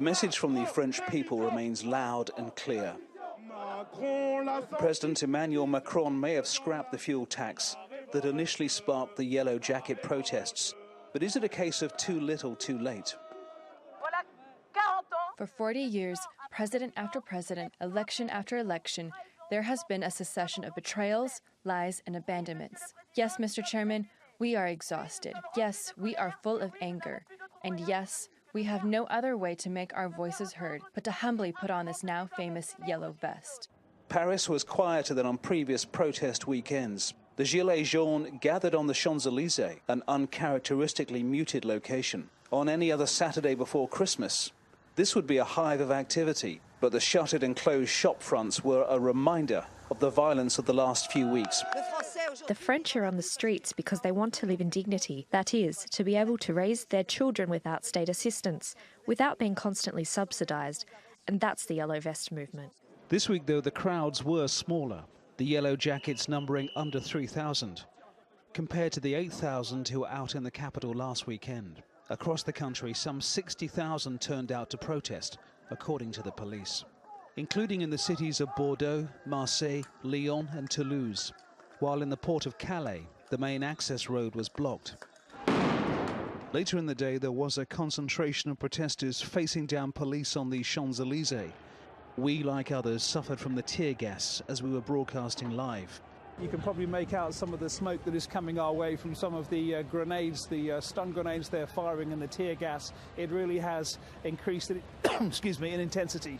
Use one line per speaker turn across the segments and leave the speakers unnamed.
message from the French people remains loud and clear. President Emmanuel Macron may have scrapped the fuel tax that initially sparked the yellow jacket protests, but is it a case of too little, too late?
For 40 years, president after president, election after election, there has been a succession of betrayals, lies, and abandonments. Yes, Mr. Chairman, we are exhausted. Yes, we are full of anger. And yes, we have no other way to make our voices heard but to humbly put on this now famous yellow vest.
Paris was quieter than on previous protest weekends. The Gilets jaunes gathered on the Champs-Elysees, an uncharacteristically muted location. On any other Saturday before Christmas, this would be a hive of activity, but the shuttered and closed shop fronts were a reminder of the violence of the last few weeks.
The French are on the streets because they want to live in dignity, that is, to be able to raise their children without state assistance, without being constantly subsidised, and that's the Yellow Vest movement.
This week, though, the crowds were smaller, the yellow jackets numbering under 3,000, compared to the 8,000 who were out in the capital last weekend. Across the country, some 60,000 turned out to protest, according to the police, including in the cities of Bordeaux, Marseille, Lyon and Toulouse, while in the port of Calais, the main access road was blocked. Later in the day, there was a concentration of protesters facing down police on the Champs-Elysees. We, like others, suffered from the tear gas as we were broadcasting live.
You can probably make out some of the smoke that is coming our way from some of the grenades, the stun grenades they're firing, and the tear gas. It really has increased excuse me, in intensity.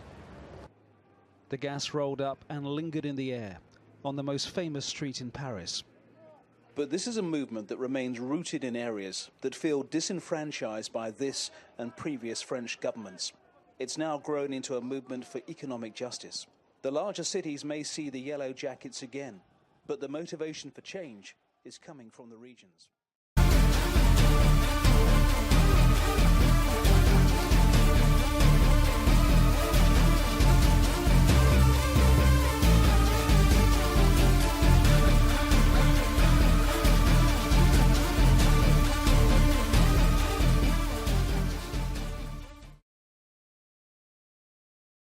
The gas rolled up and lingered in the air on the most famous street in Paris. But this is a movement that remains rooted in areas that feel disenfranchised by this and previous French governments. It's now grown into a movement for economic justice. The larger cities may see the yellow jackets again, but the motivation for change is coming from the regions.